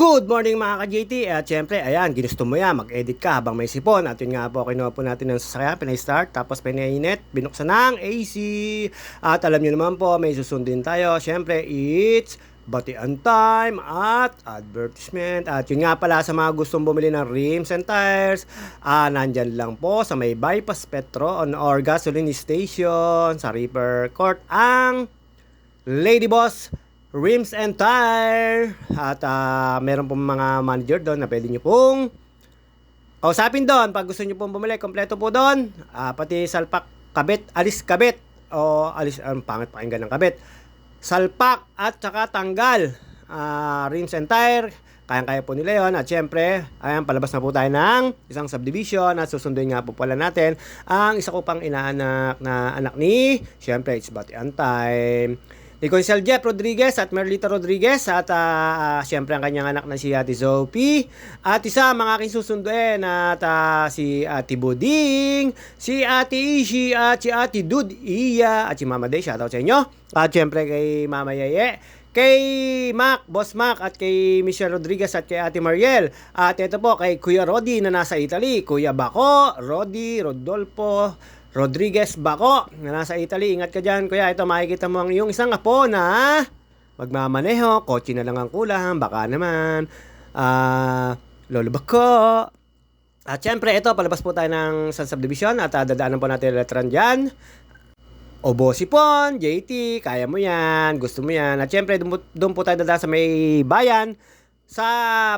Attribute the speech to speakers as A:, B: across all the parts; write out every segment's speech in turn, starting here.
A: Good morning mga ka-JT. At syempre, ayan, ginusto mo yan, mag-edit ka habang may sipon. At yun nga po, kinuha po natin ng sasakyan, pinay-start, tapos pinainit, binuksan ng AC. At alam nyo naman po, may susundin tayo. Syempre, it's batian time at advertisement. At yun nga pala sa mga gustong bumili ng rims and tires, nandyan lang po sa may Bypass Petro or gasoline station sa Reaper Court ang Lady Boss Rims and Tire. At meron pong mga manager doon na pwede nyo pong kausapin doon pag gusto nyo pong bumili. Kompleto po doon, pati salpak, kabit, alis kabit o alis, pangit pakinggan ng kabit, salpak at saka tanggal, rims and tire, kayang-kaya po nila yon. At syempre, ayan, palabas na po tayo ng isang subdivision at susunduin nga po pala natin ang isa ko pang inaanak na anak ni, syempre, it's batian time, ni Consel Jeff Rodriguez at Merlita Rodriguez. At syempre ang kanyang anak na si Ate Zopi. At isa mga aking susunduin at si Ate Buding, si Ate Ishi at si Ate Dud Iya at si Mama Day. Shoutout sa inyo. At syempre kay Mama Yeye, kay Mac, Boss Mac, at kay Michelle Rodriguez at kay Ate Mariel. At ito po kay Kuya Rodi na nasa Italy, Kuya Bako, Rodi, Rodolfo Rodriguez Bako na nasa Italy. Ingat ka dyan, kuya. Ito makikita mo ang iyong isang apo na magmamaneho, kotse na lang ang kulang, baka naman Lolo Bako. At syempre ito, palabas po tayo ng Sun Subdivision at dadaanan po natin letran dyan. Obo Sipon, JT, kaya mo yan, gusto mo yan. At syempre doon po tayo dadaan sa may bayan. Sa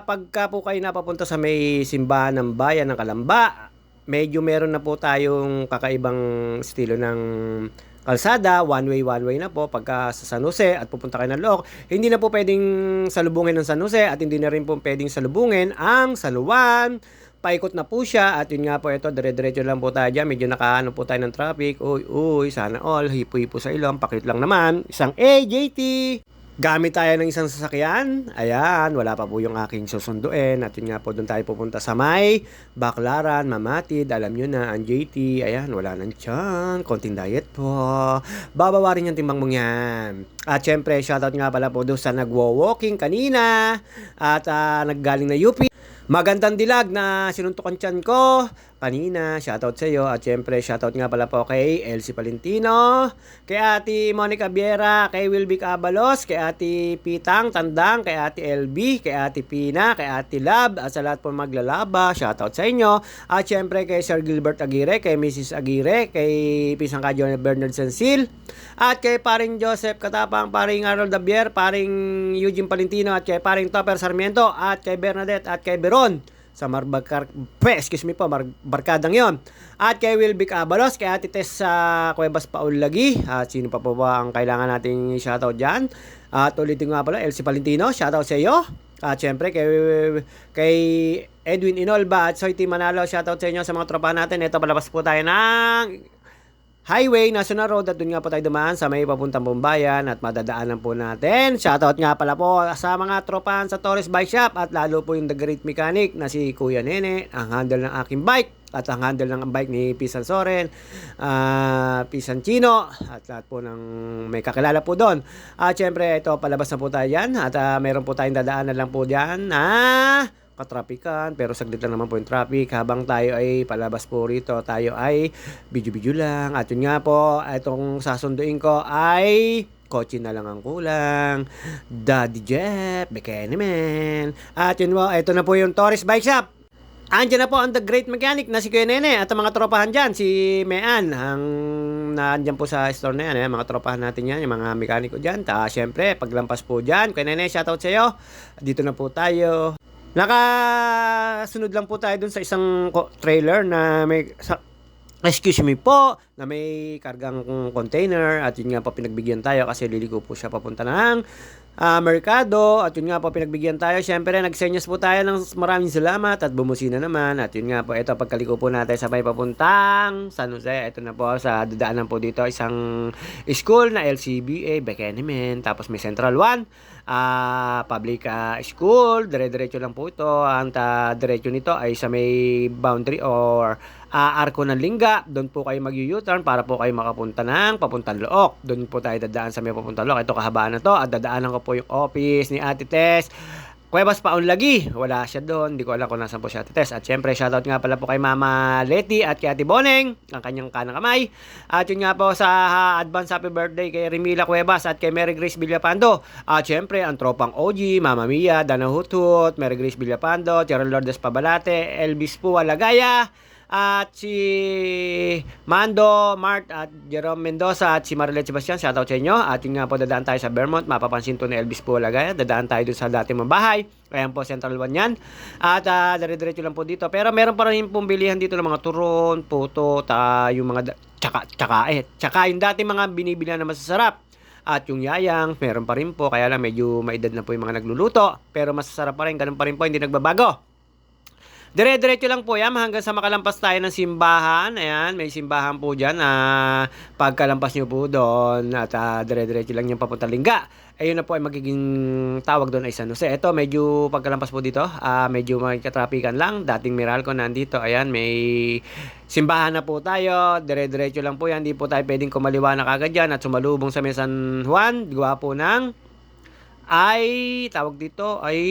A: pagka po kayo napapunta sa may simbahan ng bayan ng Kalamba, medyo meron na po tayong kakaibang estilo ng kalsada, one way na po pagka sa San Jose at pupunta kayo ng Loc. Hindi na po pwedeng salubungin ng San Jose at hindi na rin po pwedeng salubungin ang San Juan. Paikot na po siya at yun nga po ito, dire-diretso lang po tayo dyan. Medyo nakaano po tayo ng traffic. Uy, sana all, hipo-hipo sa ilong, pakit lang naman. Isang AJT. Gamit tayo ng isang sasakyan. Ayan, wala pa po yung aking susunduin. At yun nga po, doon tayo pupunta sa may Baclaran, Mamatid. Alam nyo na, ang JT. Ayan, wala nang tiyan. Konting diet po. Babawarin yung timbang mong yan. At syempre, shoutout nga pala po doon sa nagwo-walking kanina. At naggaling na UP. Magandang dilag na sinuntukan tiyan ko kanina. Shoutout sa iyo. At syempre, shoutout nga pala po kay Elsie Palentino, kay Ate Monica Viera, kay Wilby Abalos, kay Ate Pitang Tandang, kay Ate LB, kay Ate Pina, kay Ate Lab, at sa lahat po maglalaba. Shoutout sa inyo. At syempre kay Sir Gilbert Aguirre, kay Mrs. Aguirre, kay Pisang Kadyo Bernard Sensil, at kay Paring Joseph Katapang, Paring Harold Dabier, Paring Eugene Palentino, at kay Paring Topper Sarmiento, at kay Bernadette, at kay Beron sa barkadang yon. At kay Wilby Abalos, kay Ate Tess sa Cuevas Paul Lagi. At sino pa po ba ang kailangan nating shoutout dyan? At ulitin nga pala, Elsie Palentino, shoutout sa iyo. At syempre kay Edwin Inolba at Soy T. Manalo, shoutout sa inyo sa mga tropa natin. Ito, palabas po tayo ng Highway, National Road, at doon nga po tayo dumaan sa may papuntang Bombayan at madadaanan po natin. Shoutout nga pala po sa mga tropahan sa Torres Bike Shop at lalo po yung The Great Mechanic na si Kuya Nene, ang handle ng aking bike at ang handle ng bike ni Pisan Soren, Pisan Chino, at lahat po ng may kakilala po doon. At syempre ito, palabas na po tayo dyan at meron po tayong dadaanan lang po dyan katrapikan, pero saglit lang naman po yung traffic. Habang tayo ay palabas po rito, tayo ay video lang. At yun nga po, itong sasunduin ko ay kotse na lang ang kulang, Daddy Jeff, Bekeneman. At yun po, ito na po yung Torres Bike Shop. Andiyan na po ang The Great Mechanic na si Kuya Nene at ang mga tropahan dyan, si Mean, ang naandyan po sa store na yan, mga tropahan natin yan, yung mga mekaniko dyan. Siyempre, paglampas po dyan, Kuya Nene, shoutout sa iyo. Dito na po tayo. Nakasunod lang po tayo dun sa isang trailer na may, excuse me po, na may kargang container. At yun nga po, pinagbigyan tayo kasi liligo po siya papunta ng merkado. At yun nga po, pinagbigyan tayo. Siyempre, nagsenyas po tayo ng maraming salamat at bumusina naman. At yun nga po, ito, pagkaliko po natin sabay papuntang San Jose. Ito na po, sa dadaanan po dito, isang school na LCBA, Bekenemen. Tapos may Central 1. Public school, dire-diretso lang po ito. Ang diretso nito ay sa may boundary or Arco ng Lingga. Doon po kayo mag-U-turn para po kayo makapunta ng papuntang Looc. Doon po tayo dadaan sa may papuntang Looc. Ito kahabaan na to at dadaanan ko po yung office ni Ate Tess Cuevas Paunlagi, wala siya doon. Hindi ko alam kung nasan po siya Ate Tess. At syempre, shoutout nga pala po kay Mama Leti at kay Ate Boneng, ang kanyang kanang kamay. At yun nga po sa advance happy birthday kay Remila Cuevas at kay Mary Grace Villapando. At syempre, ang tropang OG, Mama Mia, Dana Huthut, Mary Grace Villapando, Gerald Lourdes Pabalate, Elvis Pua Lagaya, at si Mando, Mart at Jerome Mendoza at si Marilet Sebastian, shoutout sa inyo. At yun nga po, dadaan tayo sa Vermont, mapapansin to ni Elvis Pulagaya, dadaan tayo dun sa dati mong bahay, ayan po, Central 1 yan. At dire-diretso lang po dito, pero meron pa rin pong bilihan dito ng mga turon, puto, yung mga tsaka yung dati mga binibilihan na masasarap. At yung yayang, meron pa rin po, kaya lang medyo maedad na po yung mga nagluluto, pero masasarap pa rin, ganun pa rin po, hindi nagbabago. Dire-diretso lang po yan hanggang sa makalampas tayo ng simbahan. Ayan, may simbahan po dyan. Pagkalampas nyo po doon at dire-diretso lang yung papunta Lingga. Ayun na po ay magiging tawag doon ay San Jose. Ito, medyo pagkalampas po dito, medyo may katrapikan lang. Dating Meralco nandito. Ayan, may simbahan na po tayo. Dire-diretso lang po yan. Hindi po tayo pwedeng kumaliwa na kagad dyan at sumalubong sa may San Juan. Gawa po ng tawag dito ay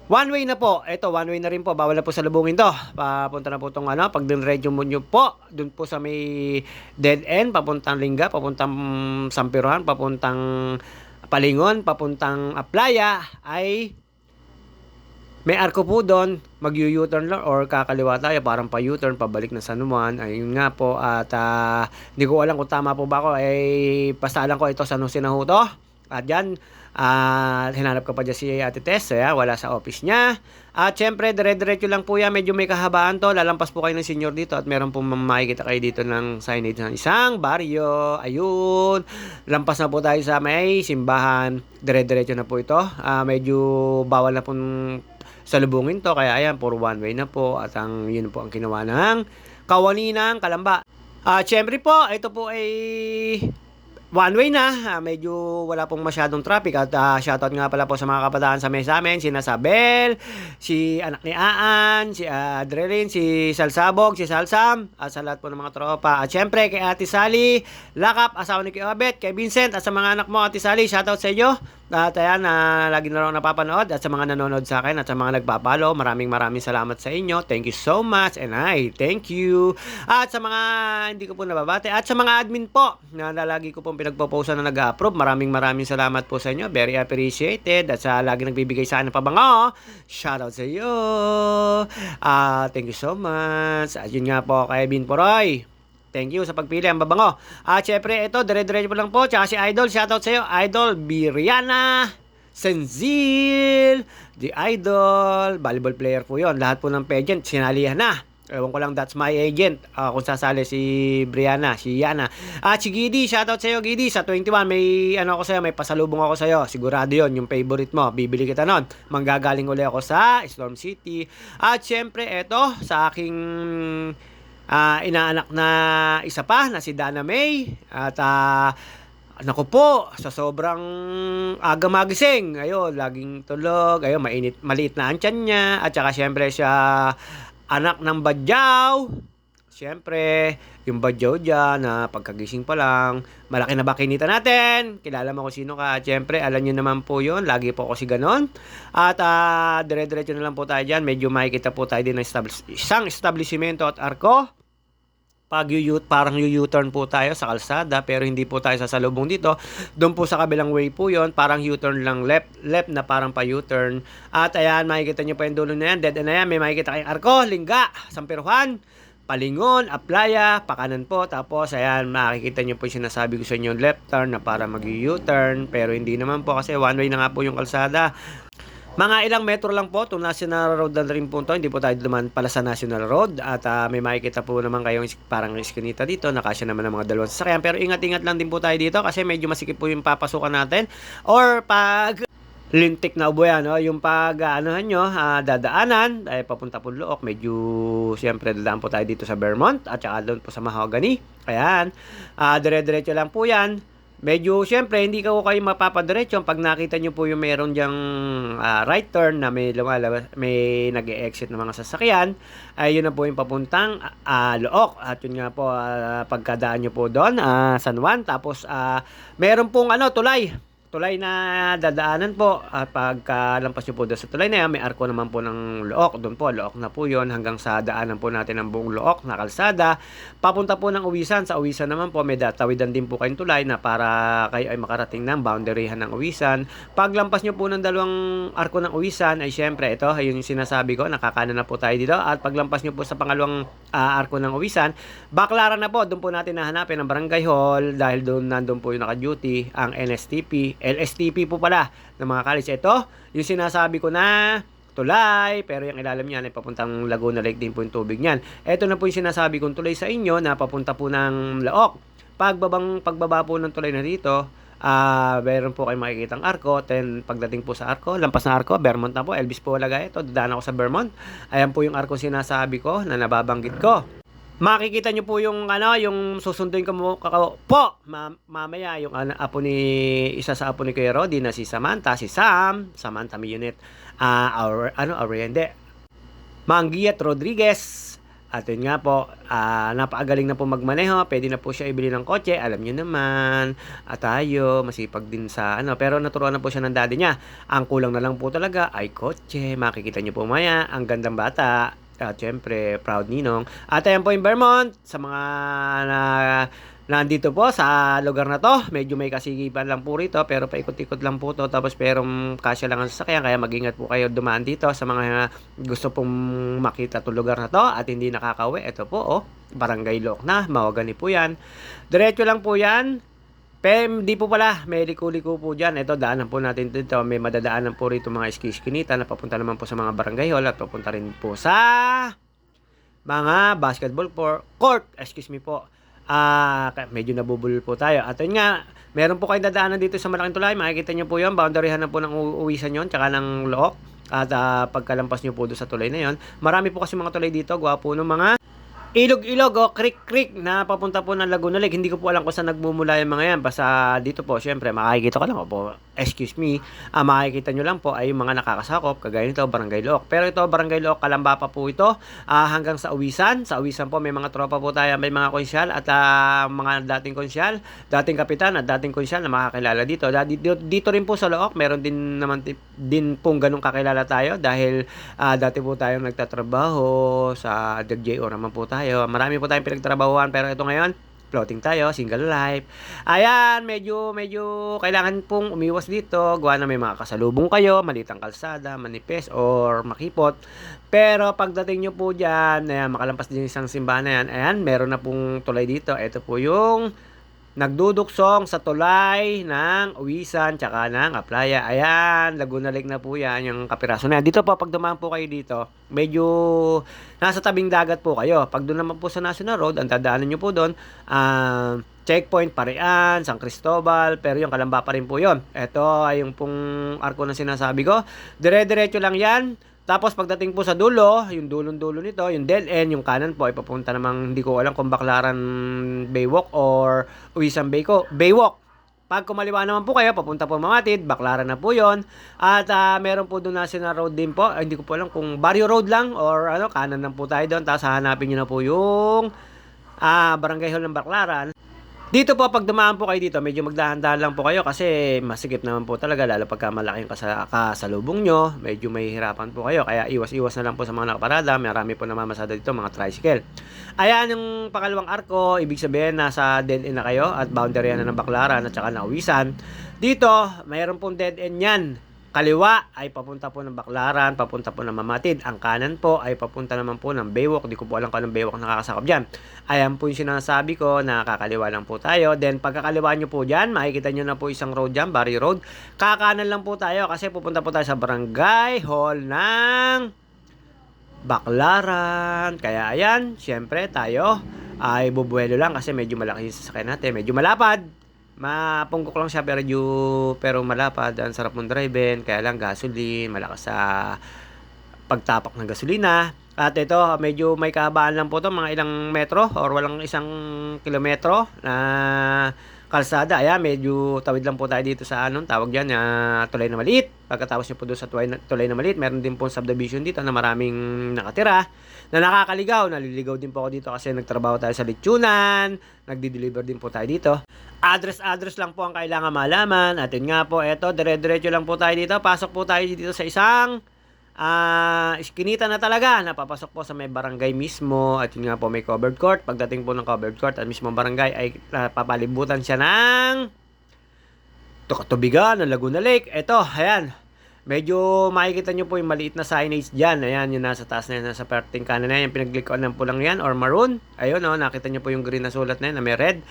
A: one way na po. Ito, one way na rin po. Bawal na po sa lubungin to. Papunta na po itong pag dinredyo mo nyo po, dun po sa may dead end, papuntang Lingga, papuntang Sampiruhan, papuntang Palingon, papuntang Aplaya, ay may arko po doon. Mag-u-turn lang or kakaliwa tayo, parang pa-u-turn, pabalik na San Juan. Ayun nga po. At hindi ko alam kung tama po ba ako. Pasalan ko ito, San Jose na ho to. At yan, hinanap ko pa dyan si Ate Tess, wala sa office niya. At syempre, dire-diretso lang po yan, medyo may kahabaan to. Lalampas po kayo ng senior dito at meron po makikita kayo dito ng signage ng isang baryo. Ayun, lampas na po tayo sa may simbahan. Dire-diretso na po ito. Medyo bawal na po salubungin to, kaya ayan, puro one way na po. At yun po ang kinuha ng Kawaninang Kalamba. Syempre po, ito po ay one way na, medyo wala pong masyadong traffic. At shoutout nga pala po sa mga kabataan sa mesa amin, si Nasabel, si anak ni Aan, si Adrelin, si Salsabog, si Salsam, at sa lahat po ng mga tropa. At syempre kay Ate Sally Lakap, asawa ni Kuya Abet, kay Vincent, at sa mga anak mo Ate Sally, shoutout sa inyo. At ayan, lagi na lang napapanood, at sa mga nanonood sa akin at sa mga nagpapalo, maraming salamat sa inyo. Thank you so much and I thank you. At sa mga hindi ko po nababate, at sa mga admin po na lagi ko pong pinagpo-post na nag-approve, maraming salamat po sa inyo. Very appreciated. At sa lagi nagbibigay sa akin ng pabango, shoutout sa iyo. Thank you so much. At yun nga po kay Bin Poroy, thank you sa pagpili, ang babango. At syempre, ito, dire-diretso po lang po. Tsaka si Idol, shoutout sa iyo. Idol, Biriana, Senzil, The Idol, volleyball player po yon. Lahat po ng pageant, sinalihan na. Ewan ko lang, that's my agent. Kung sasali si Brianna, si Yana. At si Gidi, shoutout sa iyo, Gidi. Sa 21, may ako sa iyo, may pasalubong ako sa iyo. Sigurado yon, yung favorite mo. Bibili kita nun. Manggagaling uli ako sa Storm City. At syempre, ito, sa aking inaanak na isa pa na si Dana May. At naku po, sa sobrang aga magising, ayun, laging tulog, ayun, maliit na ang tiyan niya. At saka syempre siya anak ng badyaw. Syempre, yung badyaw dyan na pagkagising pa lang, malaki na ba kinita natin? Kilala mo kung sino ka. At syempre, alam nyo naman po yun. Lagi po kasi ganon. At dire-diretso na lang po tayo dyan. Medyo makikita po tayo din ng isang establishmento at arko. Parang U-turn po tayo sa kalsada, pero hindi po tayo sasalubong dito. Doon po sa kabilang way po yon, parang U-turn lang, left na parang pa U-turn. At ayan, makikita nyo pa yung dulo na yan, dead end na yan. May makikita kayong arko, Lingga, Sampiruhan, Palingon, Aplaya, pakanan po. Tapos ayan, makikita nyo po yung sinasabi ko sa inyo, left turn na para mag-U-turn, pero hindi naman po kasi one way na nga po yung kalsada. Mga ilang metro lang po, itong National Road na rin po ito. Hindi po tayo duman pala sa National Road. At may makikita po naman kayong parang iskinita dito. Nakasya naman ng mga dalawang sasakyan. Pero ingat-ingat lang din po tayo dito kasi medyo masikip po yung papasukan natin. Or pag lintik na ubo yan, no? Yung pag dadaanan, ay papunta po Luok. Medyo siyempre dadaan po tayo dito sa Vermont at saka doon po sa Mahogany. Ayan, dire-diretso lang po yan. Medyo, syempre, hindi kayo mapapadiretso pag nakita nyo po yung meron dyang right turn na may nag-e-exit ng mga sasakyan. Ay, yun na po yung papuntang Luok. At yun nga po, pagkadaan nyo po doon, San Juan. Tapos, meron pong tulay tulay na dadaanan po at pagkalampas nyo po doon sa tulay na yan, may arko naman po ng Look. Doon po, Look na po yon hanggang sa daanan po natin ng buong Look na kalsada. Papunta po ng Uwisan. Sa Uwisan naman po, may datawidan din po kayong tulay na para kayo ay makarating ng boundaryhan ng Uwisan. Paglampas nyo po ng dalawang arko ng Uwisan, ay syempre, ito, yun yung sinasabi ko, nakakanan na po tayo dito. At paglampas nyo po sa pangalawang arko ng Uwisan, Baclaran na po, doon po natin nahanapin ang Barangay Hall dahil doon nandun po yung naka-duty, ang NSTP. LSTP po pala ng mga college. Ito, yung sinasabi ko na tulay, pero yung ilalim niyan ay papuntang Laguna Lake din po yung tubig niyan. Ito na po yung sinasabi kong tulay sa inyo na papunta po ng Look. Pagbaba po ng tulay na dito, meron po kayong makikitang arko. Then pagdating po sa arko, lampas na arko, Vermont na po, Elvis po wala ito, dadaan ako sa Vermont. Ayan po yung arko sinasabi ko na nababanggit ko. Makikita nyo po yung yung susunduin ko po mamaya yung isa sa apo ni Kuya Rodi na si Samantha, si Samantha may unit, Oriente Manguiat Rodriguez. At yun nga po, napakagaling na po magmaneho, pwede na po siya ibili ng kotse, alam nyo naman, at tayo, masipag din sa pero naturuan na po siya ng daddy niya. Ang kulang na lang po talaga ay kotse, makikita nyo po maya, ang gandang bata. At syempre, proud ninong. At ayan po yung Vermont. Sa mga nandito po sa lugar na to, medyo may kasigipan lang po rito, pero paikot-ikot lang po to. Tapos pero kasya lang ang sasakyan, kaya mag-ingat po kayo dumaan dito sa mga gusto pong makita to lugar na to at hindi nakakauwi. Ito po, Barangay Look na, Mahogany po yan. Diretso lang po yan. Di po pala, may liko-liko po dyan. Ito, daanan po natin dito. May madadaanan po rito mga iski-iskinita na papunta naman po sa mga barangay hall at papunta rin po sa mga basketball court. Excuse me po. Medyo nabubulol po tayo. At yun nga, meron po kayong dadaanan dito sa malaking tulay. Makikita nyo po yun. Boundaryhan na po ng Uwisan yun, tsaka ng Look. At pagkalampas nyo po doon sa tulay na yun, marami po kasi mga tulay dito. Gwapo ng mga ilog-ilog creek na papunta po ng Laguna Lake. Hindi ko po alam kung saan nagmumula yung mga yan. Basta dito po, syempre, makikita ko lang po. Excuse me. Makikita nyo lang po ay yung mga nakakasakop. Kagaya nito, Barangay Look. Pero ito, Barangay Look, Kalamba pa po ito. Hanggang sa Uwisan. Sa Uwisan po, may mga tropa po tayo. May mga konsyal at mga dating konsyal, dating kapitan at dating konsyal na makakilala dito. Dito rin po sa Look, meron din naman din pong ganung kakilala tayo. Dahil dati po tayong nagtatrabaho sa DJO naman po tayo. Marami po tayong pinagtrabahuan, pero ito ngayon, floating tayo, single life. Ayan, medyo kailangan pong umiwas dito. Gawa na may mga kasalubong kayo, malitang kalsada, manipis, or makipot. Pero pagdating nyo po dyan, ayan, makalampas din isang simbahan na yan. Ayan, meron na pong tulay dito. Ito po yung nagduduksong sa tulay ng Uwisan tsaka ng Aplaya. Ayan, Laguna Lake na po yan, yung kapiraso na yan. Dito po, pag dumaan po kayo dito, medyo nasa tabing dagat po kayo. Pag doon naman po sa National Road, ang dadaanan nyo po doon, Checkpoint, Parian, San Cristobal, pero yung Kalamba pa rin po yun. Ito ay yung pong arko na sinasabi ko. Dire-diretso lang yan. Tapos pagdating po sa dulo, yung dulong-dulo nito, yung dead end, yung kanan po ay papunta namang hindi ko alam kung Baclaran Baywalk or Uwisan Baywalk. Pag kumaliwa naman po kayo, papunta po Mamatid, Baclaran na po yon. At meron po doon National Road din po. Hindi ko po alam kung Barrio Road lang or kanan lang po tayo doon. Tapos hahanapin nyo na po yung Barangay Hall ng Baclaran. Dito po, pag dumaan po kayo dito, medyo magdahan-dahan lang po kayo kasi masikip naman po talaga, lalo pagka malaking kasalubong nyo, medyo may hirapan po kayo. Kaya iwas-iwas na lang po sa mga nakaparada. Marami po namamasada dito, mga tricycle. Ayan yung pangalawang arko, ibig sabihin nasa dead end na kayo at boundary na ng Baclaran at saka ng Uwisan. Dito, mayroon pong dead end yan. Kaliwa ay papunta po ng Baclaran, papunta po ng Mamatid. Ang kanan po ay papunta naman po ng Baywalk. Di ko po alam kung anong Baywalk nakakasakop dyan. Ayan po yung sinasabi ko na kakaliwa lang po tayo. Then pagkakaliwa nyo po dyan, makikita nyo na po isang road dyan, Barrio Road. Kakanan lang po tayo kasi pupunta po tayo sa Barangay Hall ng Baclaran. Kaya ayan, syempre tayo ay bubuelo lang kasi medyo malaki yung sasakyan natin. Medyo malapad. Mapunggok lang siya pero malapad. Ang sarap mong drive-in. Kaya lang gasoline, malakas sa pagtapak ng gasolina. At ito, medyo may kahabaan lang po to, mga ilang metro or walang isang kilometro na kalsada. Ayan, medyo tawid lang po tayo dito sa anong tawag dyan, tulay na maliit. Pagkatapos nyo po doon sa tulay na maliit, meron din po subdivision dito na maraming nakatira na nakakaligaw. Naliligaw din po ako dito kasi nagtrabaho tayo sa lechonan, nagdi-deliver din po tayo dito. Address lang po ang kailangan malaman. At yun nga po, eto, dire-diretso lang po tayo dito. Pasok po tayo dito sa isang iskinita na talaga. Napapasok po sa may barangay mismo. At yun nga po, may covered court. Pagdating po ng covered court at mismo barangay ay papalibutan siya ng katubigan ng Laguna Lake. Eto, ayan. Medyo makikita nyo po yung maliit na signage dyan. Ayan, yung nasa taas na yan, nasa parting kanan na yan. Yung pinag-click-on ng pulang yan or maroon. Ayun, nakita nyo po yung green na sulat na yan na may red.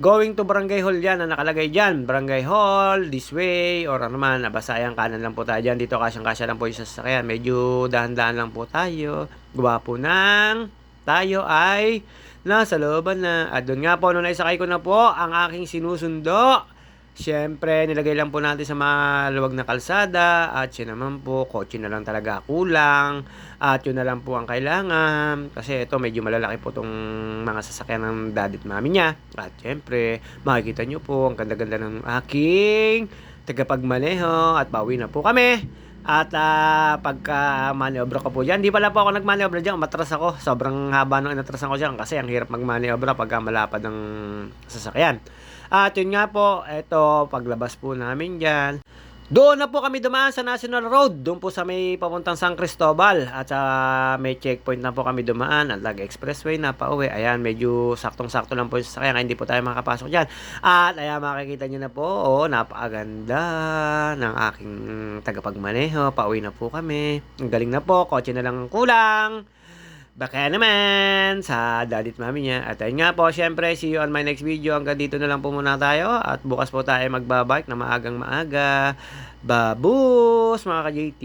A: Going to Barangay Hall yan na nakalagay dyan. Barangay Hall, this way, or ano man, basta ayan, kanan lang po tayo dyan. Dito kasyang-kasya lang po yung sasakyan. Medyo dahan-dahan lang po tayo. Gwapo nang tayo ay nasa looban na. At doon nga po, nung naisakay ko na po ang aking sinusundo, siyempre, nilagay lang po natin sa maluwag na kalsada at yun naman po, kotse na lang talaga kulang at yun na lang po ang kailangan kasi ito medyo malalaki po tong mga sasakyan ng daddy at mami niya at siyempre, makikita nyo po ang ganda-ganda ng aking tagapagmaneho at pauwi na po kami. At pagka maniobra ko po dyan, di pala po ako nagmaniobra dyan, matras ako, sobrang haba nung inatrasan ko dyan kasi ang hirap magmaniobra pagka malapad ng sasakyan. At yun nga po, eto, paglabas po namin dyan, doon na po kami dumaan sa National Road, doon po sa may papuntang San Cristobal at may checkpoint na po kami dumaan at Expressway na pauwi. Ayan, medyo saktong-sakto lang po yung sasakyan, hindi po tayo makapasok dyan. At ayan, makikita nyo na po, napakaganda ng aking tagapagmaneho, pauwi na po kami. Ang galing na po, kotse na lang ang kulang. Baka naman sa daddy at mami niya. At ayun nga po, syempre, see you on my next video. Hanggang dito na lang po muna tayo. At bukas po tayo magbabike na maagang maaga. Babus mga ka-JT.